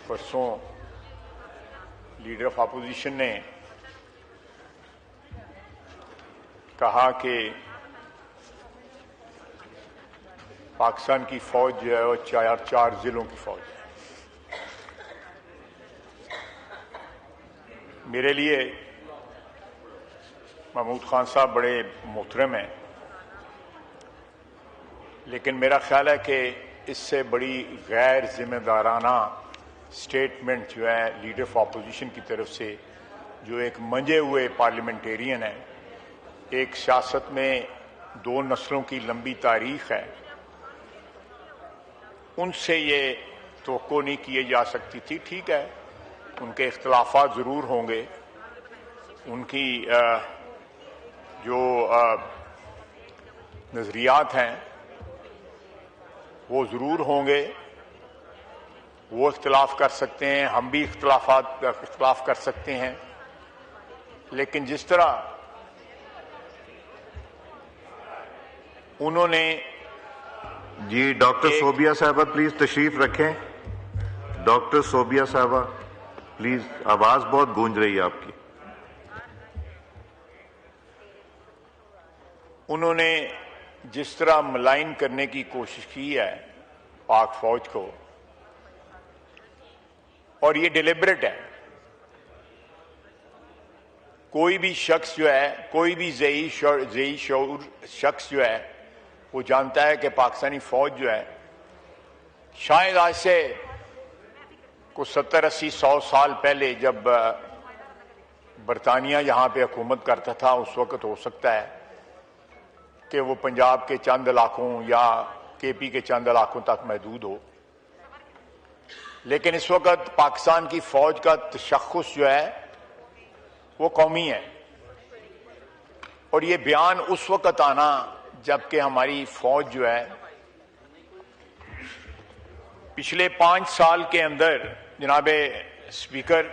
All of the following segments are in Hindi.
परसों लीडर ऑफ अपोजिशन ने कहा कि पाकिस्तान की फौज जो है वो चार जिलों की फौज है। मेरे लिए महमूद खान साहब बड़े मोहतरम हैं, लेकिन मेरा ख्याल है कि इससे बड़ी गैर जिम्मेदाराना स्टेटमेंट जो है लीडर ऑफ अपोजिशन की तरफ से, जो एक मंजे हुए पार्लियामेंटेरियन है, एक सियासत में 2 नस्लों की लंबी तारीख है, उनसे ये तवक्को नहीं किए जा सकती थी। ठीक है, उनके इख्तलाफात ज़रूर होंगे, उनकी जो नज़रियात हैं वो ज़रूर होंगे, वो इख्तलाफ कर सकते हैं, हम भी इख्तलाफ कर सकते हैं, लेकिन जिस तरह उन्होंने जी डॉक्टर सोबिया साहबा प्लीज तशरीफ रखें। डॉक्टर सोबिया साहबा प्लीज, आवाज बहुत गूंज रही है आपकी। उन्होंने जिस तरह मलाइन करने की कोशिश की है पाक फौज को, और ये डिलिबरेट है, कोई भी शख्स जो है, कोई भी ज़ेई शऊर शख्स जो है, वो जानता है कि पाकिस्तानी फौज जो है शायद आज से कुछ 70, 80, 100 साल पहले जब बरतानिया यहां पे हुकूमत करता था, उस वक्त हो सकता है कि वो पंजाब के चंद इलाकों या केपी के चंद इलाकों तक महदूद हो, लेकिन इस वक्त पाकिस्तान की फौज का तशख़्ख़ुस जो है वो कौमी है। और ये बयान उस वक्त आना जबकि हमारी फौज जो है पिछले 5 साल के अंदर, जनाबे स्पीकर,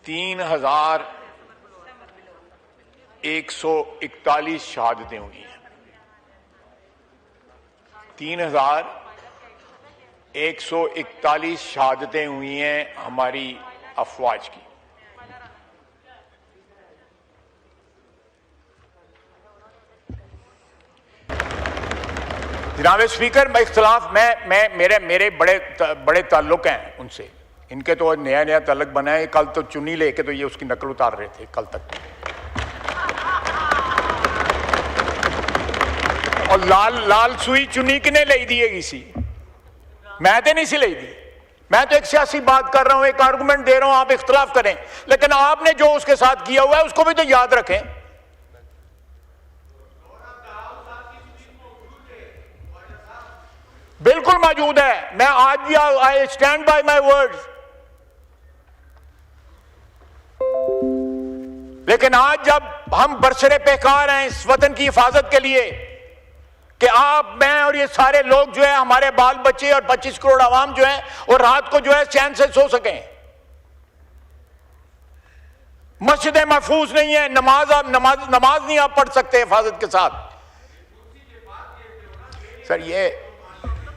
3141 शहादतें हुई हैं। 3141 शहादतें हुई हैं हमारी अफवाज की। जनाब स्पीकर, मैं इख्तलाफ मेरे बड़े ताल्लुक हैं उनसे, इनके तो नया ताल्लुक बना है। कल तो चुन्नी लेके तो ये उसकी नकल उतार रहे थे कल तक, और लाल सुई चुन्नी किने ले दी सी? मैं तो नहीं सी ली दी। मैं तो एक सियासी बात कर रहा हूं, एक आर्गूमेंट दे रहा हूं, आप इख्तलाफ करें, लेकिन आपने जो उसके साथ किया हुआ है उसको भी तो याद रखें। बिल्कुल मौजूद है। मैं आज भी I stand by my words. लेकिन आज जब हम बरसरे पेकार हैं इस वतन की हिफाजत के लिए कि आप, मैं और ये सारे लोग जो है, हमारे बाल बच्चे और 25 करोड़ आवाम जो है, और रात को जो है चैन से सो सकें, मस्जिदें महफूज नहीं है, नमाज नहीं आप पढ़ सकते हिफाजत के साथ। सर ये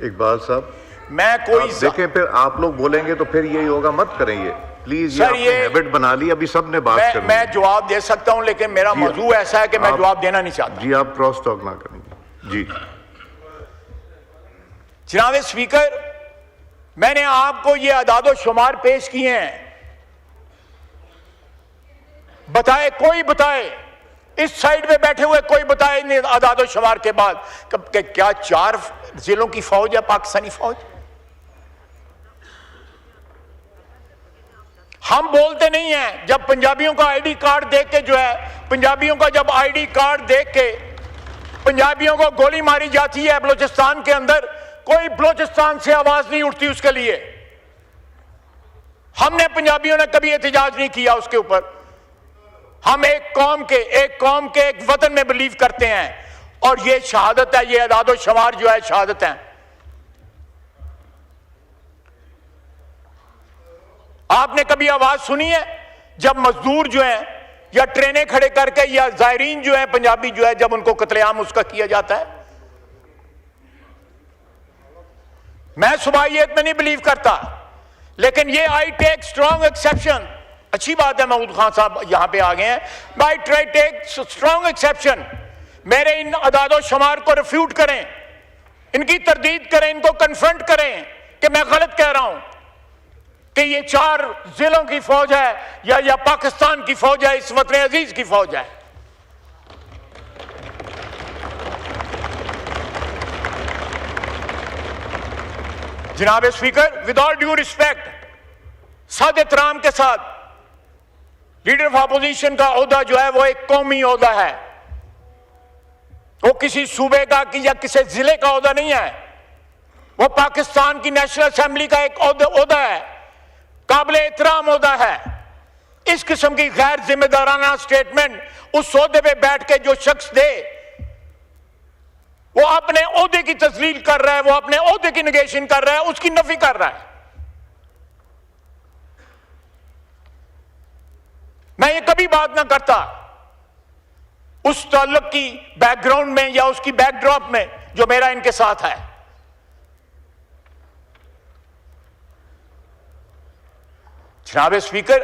इकबाल साहब, मैं कोई देखें, फिर आप लोग बोलेंगे तो फिर यही होगा, मत करें ये प्लीज। ये आपने हैबिट बना ली, अभी सब ने बात करनी। मैं जवाब दे सकता हूं, लेकिन मेरा मौजू ऐसा है कि मैं जवाब देना नहीं चाहता। जी आप क्रॉस टॉक ना करेंगे। जी जनाब स्पीकर, मैंने आपको ये अदादो शुमार पेश किए हैं, बताए, कोई बताए, इस साइड पे बैठे हुए कोई बताए नहीं अदादो शुमार के बाद कि क्या 4 जिलों की फौज है पाकिस्तानी फौज? हम बोलते नहीं हैं। जब पंजाबियों का आईडी कार्ड देख के जो है, पंजाबियों का जब आईडी कार्ड देख के पंजाबियों को गोली मारी जाती है बलूचिस्तान के अंदर, कोई बलूचिस्तान से आवाज नहीं उठती उसके लिए। हमने, पंजाबियों ने कभी एहतजाज नहीं किया उसके ऊपर। हम एक कौम के एक वतन में बिलीव करते हैं, और ये शहादत है, ये अदादो शुमार जो है शहादत है। आपने कभी आवाज सुनी है जब मजदूर जो है या ट्रेनें खड़े करके या जायरीन जो है पंजाबी जो है, जब उनको कत्लेआम उसका किया जाता है? मैं सुबाहियत में नहीं बिलीव करता, लेकिन ये आई टेक स्ट्रॉन्ग एक्सेप्शन, अच्छी बात है महमूद खान साहब यहां पे आ गए हैं। I try take strong exception, मेरे इन अदादो शुमार को रिफ्यूट करें, इनकी तरदीद करें, इनको कन्फ्रंट करें कि मैं गलत कह रहा हूं कि ये 4 जिलों की फौज है या पाकिस्तान की फौज है, इस वतन अजीज की फौज है। जनाब speaker, with all due respect, साद एहतराम के साथ, लीडर ऑफ अपोजिशन का ओहदा जो है वो एक कौमी ओहदा है, वो किसी सूबे का या किसी जिले का ओहदा नहीं है, वो पाकिस्तान की नेशनल असेंबली का एक ओहदा है, काबिल एहतराम ओहदा है। इस किस्म की गैर जिम्मेदाराना स्टेटमेंट उस ओहदे पे बैठ के जो शख्स दे, वो अपने ओहदे की तस्लील कर रहा है, वो अपने ओहदे की निगेशन कर रहा है, उसकी नफी कर रहा है। मैं ये कभी बात ना करता उस ताल्लुक की बैकग्राउंड में या उसकी बैकड्रॉप में जो मेरा इनके साथ है। जनाब स्पीकर,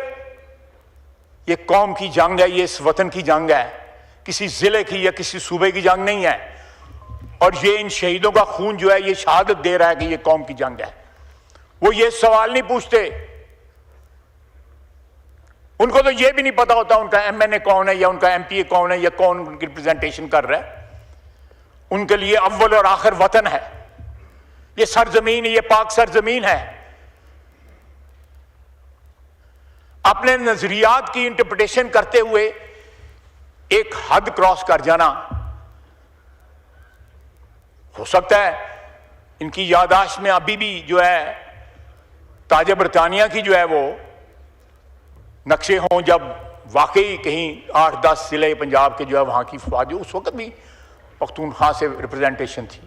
ये कौम की जंग है, ये इस वतन की जंग है, किसी जिले की या किसी सूबे की जंग नहीं है। और ये इन शहीदों का खून जो है ये शहादत दे रहा है कि ये कौम की जंग है। वो ये सवाल नहीं पूछते, उनको तो ये भी नहीं पता होता उनका एमएनए कौन है या उनका एमपीए कौन है या कौन उनकी रिप्रेजेंटेशन कर रहा है। उनके लिए अव्वल और आखिर वतन है, ये सरजमीन, ये पाक सरजमीन है। अपने नजरियात की इंटरप्रिटेशन करते हुए एक हद क्रॉस कर जाना, हो सकता है इनकी यादाश्त में अभी भी जो है ताज बरतानिया की जो है वो नक्शे हों, जब वाकई कहीं 8-10 जिले पंजाब के जो है वहां की फौज, उस वक्त भी पख्तूनख्वा से रिप्रेजेंटेशन थी,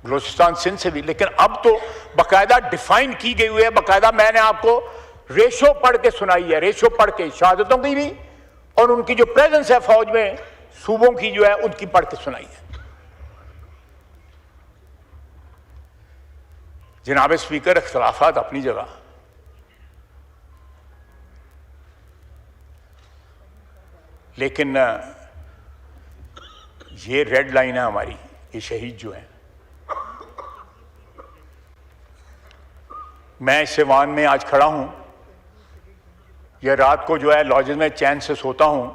बलोचिस्तान सिंध से भी, लेकिन अब तो बाकायदा डिफाइन की गई हुई है। बाकायदा मैंने आपको रेशो पढ़ के सुनाई है, रेशो पढ़ के शहादतों की भी और उनकी जो प्रेजेंस है फौज में सूबों की जो है उनकी पढ़ के सुनाई है। जनाब स्पीकर, इख्तिलाफात अपनी जगह, लेकिन ये रेड लाइन है हमारी, ये शहीद जो है। मैं इस सिवान में आज खड़ा हूं, या रात को जो है लॉजेस में चैन से सोता हूं,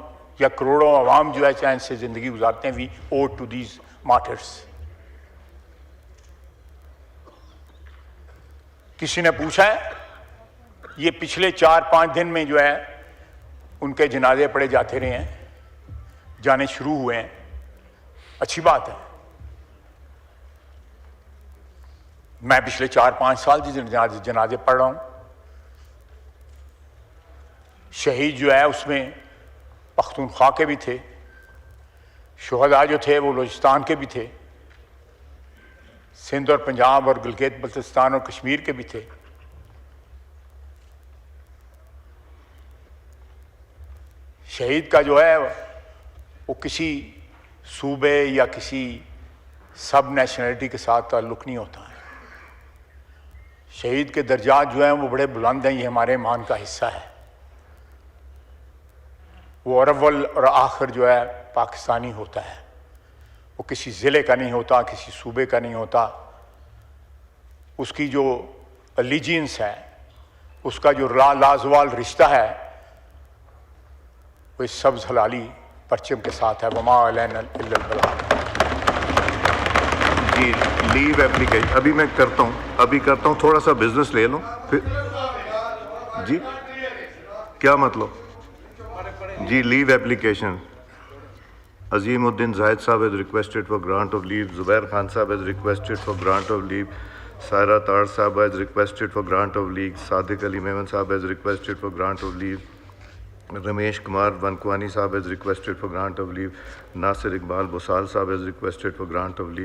या करोड़ों अवाम जो है चैन से जिंदगी गुजारते हैं। We owe to these martyrs. किसी ने पूछा है, ये पिछले 4-5 दिन में जो है उनके जनाजे पड़े जाते रहे हैं, जाने शुरू हुए हैं, अच्छी बात है। मैं पिछले 4-5 साल से जनाजे पढ़ रहा हूं। शहीद जो है उसमें पख्तूनख्वा के भी थे, शुहदा जो थे वो बलूचिस्तान के भी थे, सिंध और पंजाब और गिलगित बल्तिस्तान और कश्मीर के भी थे। शहीद का जो है वो किसी सूबे या किसी सब नेशनलिटी के साथ ताल्लुक नहीं होता है। शहीद के दर्जात जो हैं वो बड़े बुलंद हैं, ये हमारे ईमान का हिस्सा है। वो अव्वल और आखिर जो है पाकिस्तानी होता है, वो किसी ज़िले का नहीं होता, किसी सूबे का नहीं होता। उसकी जो अलीजियंस है, उसका जो लाजवाल रिश्ता है, वो इस सब्ज़ हलाली परचम के साथ है। वमा अलैना इल्लल बलाग। जी, लीव एप्लीकेशन अभी मैं करता हूँ, थोड़ा सा बिजनेस ले लो फिर। जी क्या मतलब? जी, leave application. Azimuddin Zahid Saab has requested for grant of leave. Zubair Khan Saab has requested for grant of leave. Saira Tar Saab has requested for grant of leave. Sadiq Ali Memon Saab has requested for grant of leave. Ramesh Kumar Vankwani Saab has requested for grant of leave. Nasir Iqbal Bosal Saab has requested for grant of leave.